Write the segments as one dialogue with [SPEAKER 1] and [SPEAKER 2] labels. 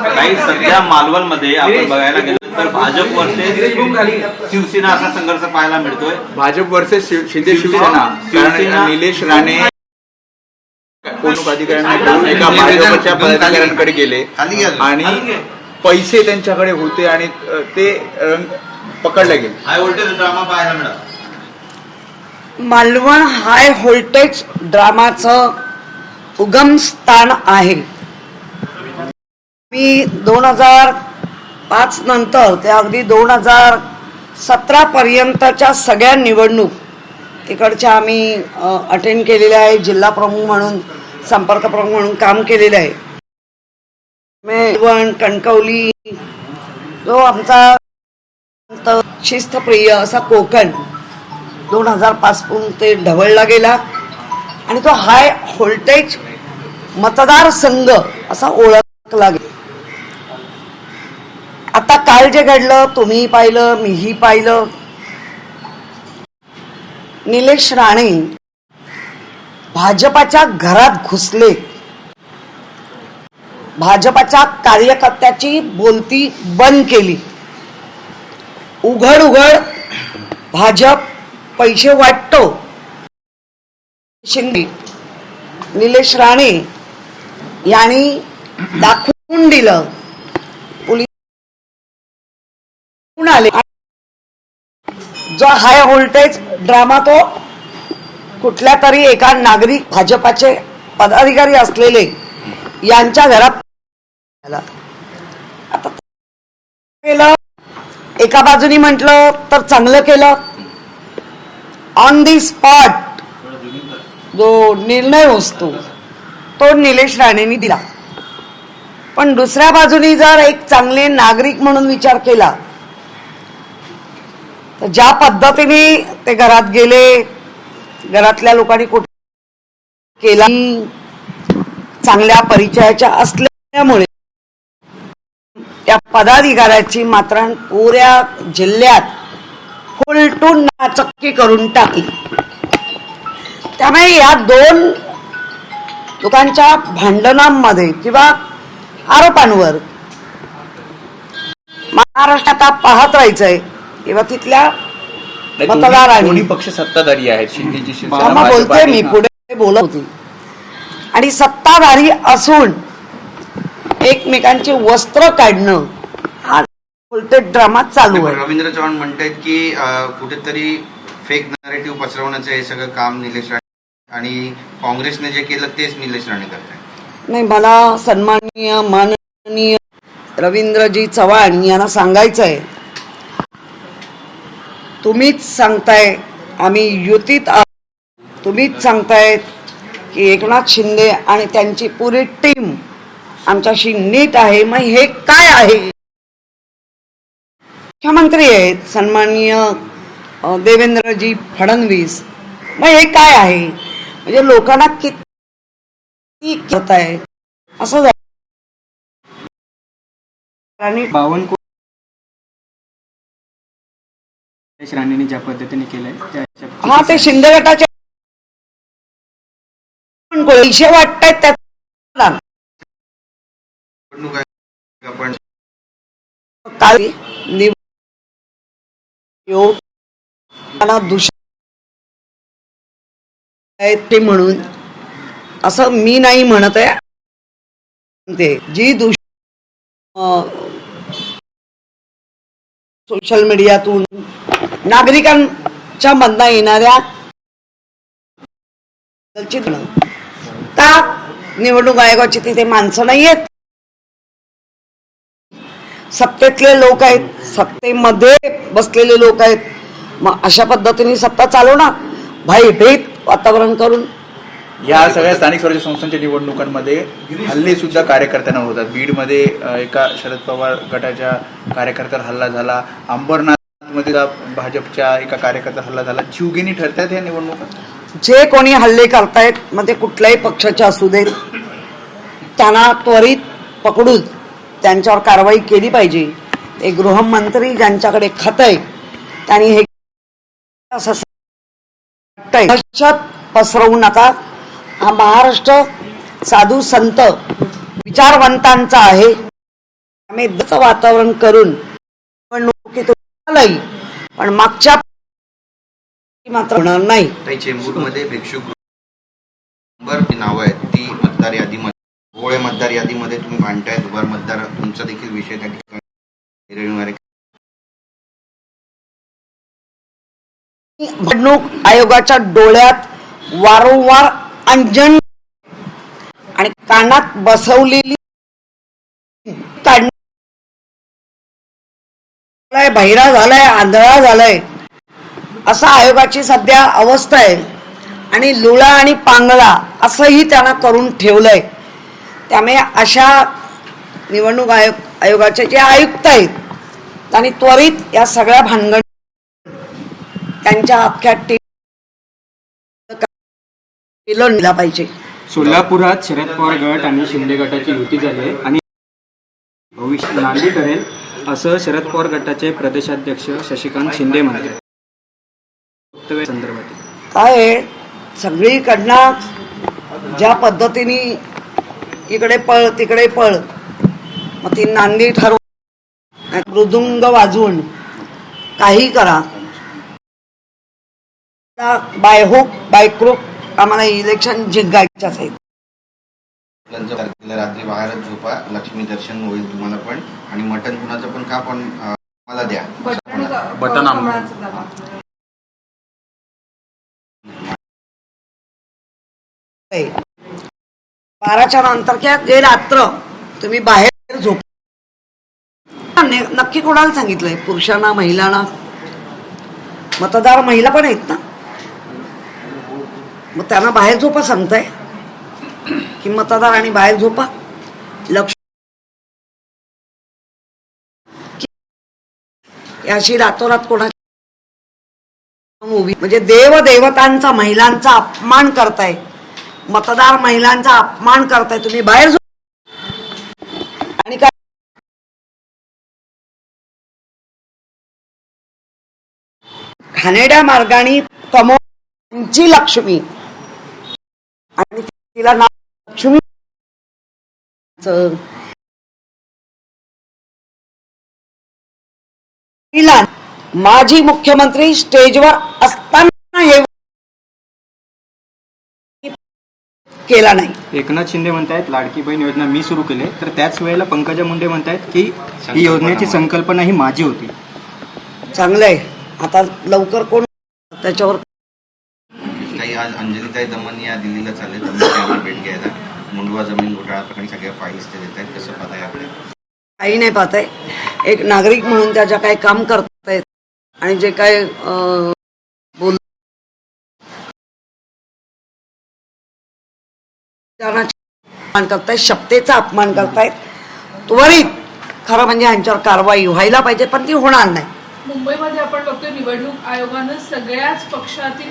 [SPEAKER 1] काही सध्या मालवणमध्ये आपण बघायला गेलो तर भाजप वर्सेस शिवसेना असा संघर्ष पाहायला मिळतोय.
[SPEAKER 2] भाजप वर्सेस शिंदे शिवसेना. निलेश राणे निवडणूक अधिकाऱ्यांनी एका भाजपच्या पदाधिकाऱ्यांकडे गेले आणि पैसे त्यांच्याकडे होते आणि ते पकडले गेले.
[SPEAKER 1] हाय व्होल्टेज ड्रामा पाहायला मिळाला.
[SPEAKER 3] मालवण हाय व्होल्टेज ड्रामाचं उगम स्थान आहे. मी 2005 नंतर ते अगदी 2017 पर्यंतच्या सगळ्या निवडणूक तिकडच्या आम्ही अटेंड केलेल्या आहे. जिल्हा प्रमुख म्हणून, संपर्क प्रमुख म्हणून काम केलेलं आहे. मालवण, कणकवली, जो आमचा शिस्तप्रिय असा कोकण 2005 पासून ते ढवळला गेला आणि तो हाय व्होल्टेज मतदारसंघ असा ओळखला गेला. आता काल जे घडलं तुम्ही पाहिलं, मीही पाहिलं. निलेश राणे भाजपाच्या घरात घुसले, भाजपाच्या कार्यकर्त्याची बोलती बंद केली. उघड उघड भाजप पैसे वाटतो. शिंदे निलेश राणे यांनी दाखवून दिलं. पोलीस आले. जो हाय व्होल्टेज ड्रामा तो कुठल्या तरी एका नागरिक भाजपाचे पदाधिकारी असलेले यांच्या घरात आता केलं. एका बाजूनी म्हटलं तर चांगलं केलं. ऑन दी स्पॉट जो निर्णय असतो तो निलेश राणेंनी दिला. पण दुसऱ्या बाजूनी जर एक चांगले नागरिक म्हणून विचार केला तर ज्या पद्धतीने ते घरात गेले, घरातल्या लोकांनी कुठे केला, चांगल्या परिचयाच्या असल्यामुळे त्या पदाधिकाऱ्याची मात्र पुऱ्या जिल्ह्यात फुलटून नाचक्की करून टाकली. त्यामुळे या दोन लोकांच्या भांडणांमध्ये किंवा आरोपांवर महाराष्ट्रात पाहत राहायचंय किंवा तिथल्या मतदारांनी.
[SPEAKER 2] पक्ष सत्ताधारी आहेत. शिंदेची
[SPEAKER 3] शिवसेना बोलते, मी पुढे बोलत होती. आणि सत्ताधारी असून एकमेकांची वस्त्र काढणं हा व्होल्टेज ड्रामा चालू आहे.
[SPEAKER 1] रवींद्र चव्हाण म्हणतात की कुठेतरी फेक नॅरेटिव्ह पसरवण्याचं हे सगळं काम निलेश राणे आणि काँग्रेसने जे केलं तेच निलेश राणे करतात.
[SPEAKER 3] नाही, मला सन्माननीय माननीय रवींद्रजी चव्हाण यांना सांगायचं आहे, तुम्हीच सांगताय आम्ही युतीत आहोत, तुम्हीच सांगतायत की एकनाथ शिंदे आणि त्यांची पुरी टीम आमच्याशी नीट आहे. मग हे काय आहे? मुख्यमंत्री आहेत सन्माननीय देवेंद्रजी फडणवीस. मग हे काय आहे? म्हणजे लोकांना किती करताय असं झालं.
[SPEAKER 4] राणेंनी ज्या पद्धतीने केलंय
[SPEAKER 3] हा ते शिंदे गटाचे पैसे वाटतायत त्याला म्हणून असं मी नाही म्हणत आहे. जी सोशल मीडियातून नागरिकांच्या मधनं येणाऱ्या का निवडणूक आयोगाची तिथे माणसं नाही आहेत, सत्तेतले लोक आहेत, सत्तेमध्ये बसलेले लोक आहेत. मग अशा पद्धतीने सत्ता चालवणार भयभीत वातावरण करून.
[SPEAKER 2] या सगळ्या स्थानिक स्वराज्य संस्थांच्या निवडणुकांमध्ये हल्ले सुद्धा कार्यकर्त्यांना होतात. बीडमध्ये एका शरद पवार गटाच्या कार्यकर्त्यावर हल्ला झाला. अंबरनाथमध्ये भाजपच्या एका कार्यकर्त्यावर हल्ला झाला. जीवघेणी ठरतात या निवडणुका.
[SPEAKER 3] जे कोणी हल्ले करतायत मग ते कुठल्याही पक्षाचे असू देत, त्यांना त्वरित पकडून त्यांच्यावर कारवाई केली पाहिजे. ते गृहमंत्री ज्यांच्याकडे खातं आहे त्यांनी हे दहशत पसरवू नका. हा महाराष्ट्र साधू संत विचारवंतांचा आहे. आम्ही वातावरण करून निवडणुकीत आलंय, पण मागच्या मात्र होणार नाही.
[SPEAKER 1] काही चेंबूरमध्ये भिक्षुक नावं आहेत ती मतदार यादीमध्ये, गोळे मतदार यादीमध्ये तुम्ही मांडताय. दुबार मतदार तुमचा देखील विषय त्या ठिकाणी.
[SPEAKER 3] निवडणूक आयोगाच्या डोळ्यात वारंवार अंजन आणि कानात बसवलेली बहिरा झालाय, आंधळा झालाय, असा आयोगाची सध्या अवस्था आहे. आणि लुळा आणि पांगळा असंही त्यांना करून ठेवलंय. त्यामुळे अशा निवडणूक आयोगाचे जे आयुक्त आहेत त्यांनी त्वरित या सगळ्या भानगडी त्यांच्या अख्ख्या केलं पाहिजे.
[SPEAKER 4] सोलापुरात शरद पवार गट आणि शिंदे गटाची युती झाली आहे आणि भविष्य नांदी करेल असं शरद पवार गटाचे प्रदेशाध्यक्ष शशिकांत शिंदे म्हणतात. संदर्भात
[SPEAKER 3] काय सगळीकडनं ज्या पद्धतीने इकडे पळ तिकडे पळ, मग ती नांदी ठरव, मृदुंग वाजवून काही करा, बायहुक बायक्रोक आम्हाला इलेक्शन जिंकायच्याच आहेत.
[SPEAKER 1] रात्री बाहेरच झोपा, लक्ष्मी दर्शन होईल तुम्हाला पण, आणि मटण कुणाचं पण का पण मला द्या.
[SPEAKER 4] बटन
[SPEAKER 3] 12च्या नंतर क्या जे रात्र तुम्ही बाहेर झोप. नक्की कोणाला सांगितलंय? पुरुषांना, महिलांना? मतदार महिला पण आहेत ना, मग त्यांना बाहेर झोपा सांगताय की मतदार आणि बाहेर झोपा? लक्ष अशी रातोरात कोणाची म्हणजे देव देवतांचा महिलांचा अपमान करताय, मतदार महिलांचा अपमान करताय. तुम्ही बाहेर आणि काय घाणेरड्या मार्गाने कमवची लक्ष्मी आणि तिला नाव लक्ष्मी. माजी मुख्यमंत्री स्टेजवर असताना हे केला नाही.
[SPEAKER 4] एकनाथ शिंदे म्हणतायत लाडकी बहीण योजना मी सुरू केली, तर त्याच वेळेला पंकजा मुंडे म्हणतायत की ही योजनेची संकल्पना ही माझी होती.
[SPEAKER 3] चांगलंय, आता लवकर कोण त्याच्यावर.
[SPEAKER 1] काही आज अंजलीताई दमन या दिल्लीला चालले, त्यांना भेट घ्यायला. मुंडवा जमीन घोटाळा प्रकरणी सगळ्या फाईल्स ते देत आहेत. कसं पाहताय आपल्या?
[SPEAKER 3] काही नाही पाहताय. एक नागरिक म्हणून त्याच्या काय काम करतायत आणि जे काय बोल अपमान करतायत, शपथेचा अपमान करतायत. त्वरित खरं म्हणजे यांच्यावर कारवाई व्हायला पाहिजे, पण ती होणार नाही.
[SPEAKER 5] मुंबईमध्ये आपण बघतोय निवडणूक आयोगानं सगळ्याच पक्षातील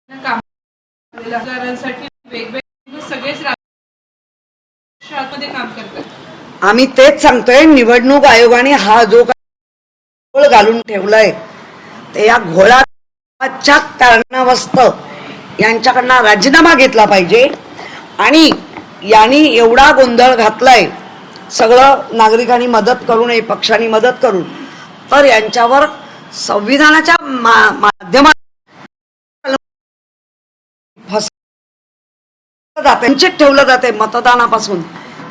[SPEAKER 5] कामगारांसाठी वेगवेगळे सगळेच राज्यामध्ये काम करतात.
[SPEAKER 3] आम्ही तेच सांगतोय, निवडणूक आयोगाने हा जो घोळ घालून ठेवलाय ते या घोळाच्या कारणावस्तव यांच्याकडनं राजीनामा घेतला पाहिजे. आणि यांनी एवढा गोंधळ घातलाय, सगळं नागरिकांनी मदत करून, पक्षांनी मदत करून, तर यांच्यावर संविधानाच्या माध्यमातून वंचित ठेवलं जाते मतदानापासून.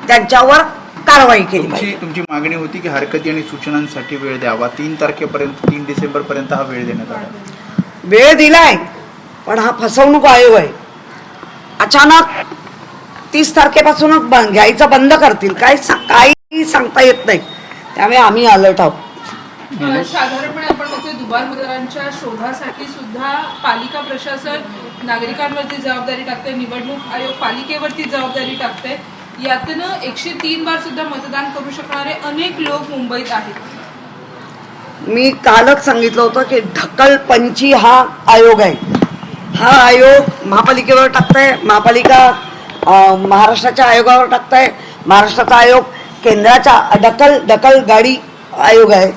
[SPEAKER 3] त्यांच्यावर कारवाई केली पाहिजे.
[SPEAKER 2] तुमची मागणी होती की हरकती आणि सूचनांसाठी वेळ द्यावा. 3 तारखेपर्यंत, 3 डिसेंबरपर्यंत हा वेळ देण्यात आला.
[SPEAKER 3] वेळ दिलाय, पण हा फसवणूक आयोग आहे. अचानक 30 तारखेपासूनच घ्यायचं बंद करतील, काही सांगता येत नाही. त्यामुळे आम्ही अलर्ट आहोत.
[SPEAKER 5] साधारणपणे आपण बघतोय दुबार मतदारांच्या शोधासाठी सुद्धा पालिका प्रशासन नागरिकांवरती जबाबदारी टाकते, निवडणूक आयोग पालिकेवरती जबाबदारी टाकते. यातनं 103 बार सुद्धा मतदान करू शकणारे अनेक लोक मुंबईत आहेत.
[SPEAKER 3] मी कालच सांगितलं होतं की ढकलपंची हा आयोग आहे. हा आयोग महापालिकेवर टाकताय, महापालिका महाराष्ट्राच्या आयोगावर टाकताय, महाराष्ट्राचा आयोग केंद्राच्या ढकल गाडी आयोग आहे.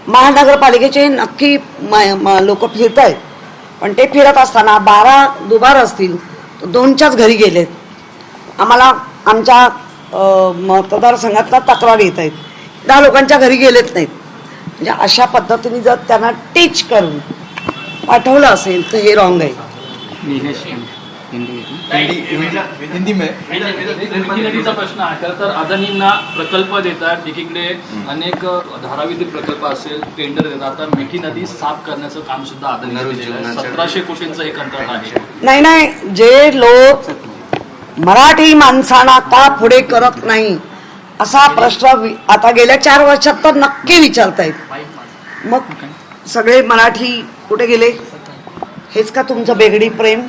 [SPEAKER 3] महानगरपालिकेचे नक्की लोक फिरत आहेत, पण ते फिरत असताना 12 दुबार असतील, 2च्याच घरी गेलेत. आम्हाला आमच्या मतदारसंघातला तक्रार येत आहेत, 10 लोकांच्या घरी गेलेत नाहीत. म्हणजे अशा पद्धतीने जर त्यांना टीच करून पाठवलं असेल तर हे रॉंग आहे.
[SPEAKER 4] निलेश
[SPEAKER 2] हिंदी में
[SPEAKER 6] मिठी नदीचा प्रश्न आहे. खरं तर अदानींना प्रकल्प देतात, एकीकडे अनेक धाराविधी प्रकल्प असेल टेंडर देतात. आता मिठी नदी साफ करण्याचं काम सुद्धा अदानी 1700 कोटींचं हे कंत्राट आहे.
[SPEAKER 3] नाही, जे लोक मराठी माणसांना का पुढे करत नाही असा प्रश्न आता गेल्या 4 वर्षात तर नक्की विचारतायत. मग सगळे मराठी कुठे गेले? हेच का तुमचं बेगडी प्रेम?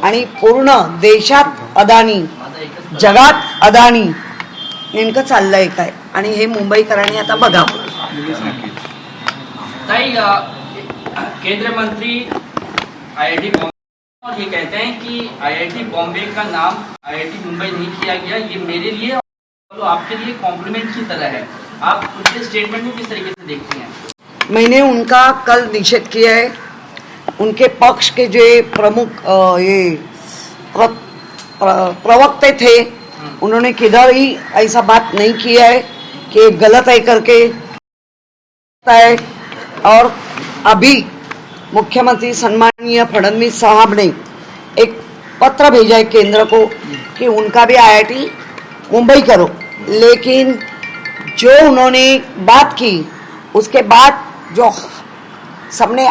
[SPEAKER 3] आणि पूर्ण देशात अदानी, जगात अदानी, नेमकं चाललंय काय? आणि हे मुंबईकरांनी आता बघावं.
[SPEAKER 7] ताई, केंद्रीय मंत्री आईआईटी बॉम्बे और ये कहते हैं कि आईआईटी बॉम्बे का नाम आईआईटी मुंबई नहीं किया गया, ये मेरे लिए और आपके लिए कॉम्प्लीमेंट की तरह है. आप उनके स्टेटमेंट को किस तरीके से देखती हैं?
[SPEAKER 3] मैंने उनका कल निषेध किया है. उनके पक्ष के जो प्रमुख प्रवक्ते थे, उन्होंने किधर ही ऐसा बात नहीं किया है कि गलत है करके है. और अभी मुख्यमंत्री सम्माननीय फडणवीस साहब ने एक पत्र भेजा है केंद्र को कि उनका भी आईआईटी मुंबई करो. लेकिन जो उन्होंने बात की उसके बाद जो सबने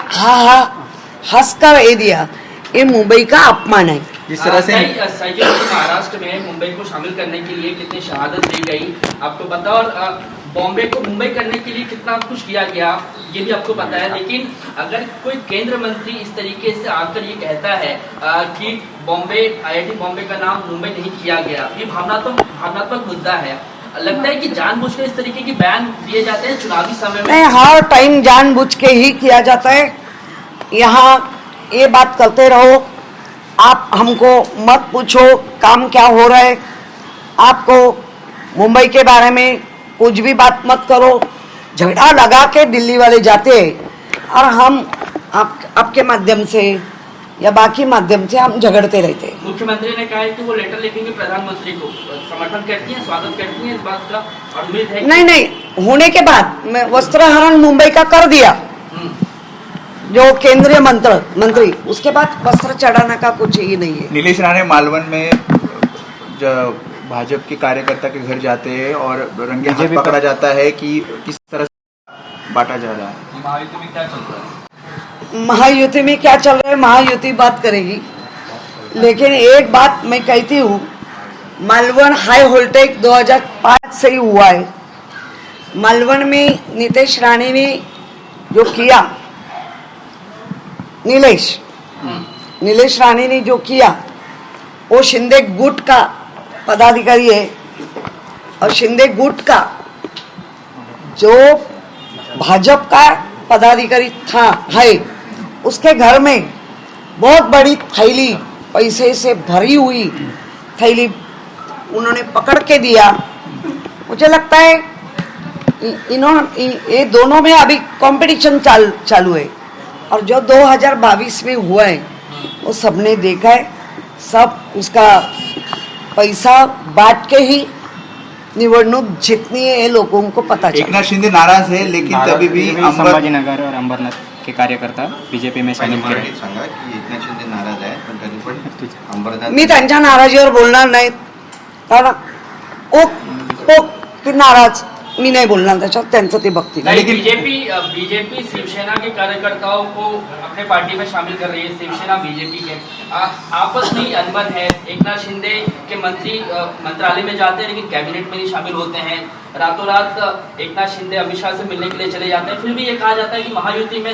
[SPEAKER 3] हंसकर ये दिया, ये मुंबई का अपमान है.
[SPEAKER 2] जिस तरह से
[SPEAKER 7] महाराष्ट्र में मुंबई को शामिल करने के लिए कितनी शहादत दी गई आपको पता, और बॉम्बे को मुंबई करने के लिए कितना कुछ किया गया ये भी आपको पता है. लेकिन अगर कोई केंद्र मंत्री इस तरीके से आकर ये कहता है कि बॉम्बे आईआईटी बॉम्बे का नाम मुंबई नहीं किया गया, ये भावनात्मक मुद्दा है. लगता है कि जानबूझकर इस तरीके की बयान दिए जाते हैं चुनावी समय में?
[SPEAKER 3] नहीं, हर टाइम जानबूझ के ही किया जाता है. यहाँ ये बात करते रहो, आप हमको मत पूछो काम क्या हो रहा है, आपको मुंबई के बारे में कुछ भी बात मत करो. झगड़ा लगा के दिल्ली वाले जाते हैं और हम आपके माध्यम से या बाकी माध्यम से हम झगड़ते रहते हैं.
[SPEAKER 7] मुख्यमंत्री ने कहा है कि वो लेटर लिखेंगे प्रधानमंत्री को. समर्थन करती हैं, स्वागत करती हैं इस बात का, और उम्मीद है
[SPEAKER 3] नहीं, होने के बाद मैं वस्त्रहरण मुंबई का कर दिया जो केंद्रीय मंत्री, उसके बाद वस्त्र चढ़ाने का कुछ ही नहीं है.
[SPEAKER 2] नीलेश राणे मालवन में भाजपा के कार्यकर्ता के घर जाते हैं और रंगे हाथ पकड़ा जाता है कि किस तरह से बांटा जा रहा है.
[SPEAKER 6] महायुति में क्या चल रहा है?
[SPEAKER 3] महायुति में क्या चल रहा है, महायुति बात करेगी. लेकिन एक बात मैं कहती हूँ, मालवन हाई वोल्टेज 2005 से ही हुआ है. मालवन में नीतीश राणे ने जो किया, नीलेश राणे ने जो किया, वो शिंदे गुट का पदाधिकारी है. और शिंदे गुट का जो भाजपा का पदाधिकारी है, उसके घर में बहुत बड़ी थैली, पैसे से भरी हुई थैली उन्होंने पकड़ के दिया. मुझे लगता है ये दोनों में अभी कंपटीशन चालू है. और जो 2022 में हुआ है वो सबने देखा है. सब उसका पैसा बांट के ही निवडणूक जीतनी है, ये लोगों को पता चला.
[SPEAKER 2] एकनाथ शिंदे नाराज है, लेकिन तभी भी
[SPEAKER 4] संभाजीनगर और अंबरनाथ के कार्यकर्ता बीजेपी में शामिल केले.
[SPEAKER 1] मराठीत सांगा की एकनाथ शिंदे नाराज आहे, पण तरी पण अंबरनाथ
[SPEAKER 3] मी त्यांच्या नाराजीवर बोलणार नाही. कारण ओ की नाराज मी नहीं बोलना त्याच्यात, त्यांचं ते बघतील.
[SPEAKER 7] बीजेपी शिवसेना के कार्यकर्ताओं को अपने पार्टी में शामिल कर रही है. शिवसेना बीजेपी के आपस में अनबन है. एकनाथ शिंदे के मंत्री मंत्रालय में जाते हैं लेकिन कैबिनेट में नहीं शामिल होते हैं. रातों रात एकनाथ शिंदे अमित शाह से मिलने के लिए चले जाते हैं. फिर भी ये कहा जाता है कि महायुति में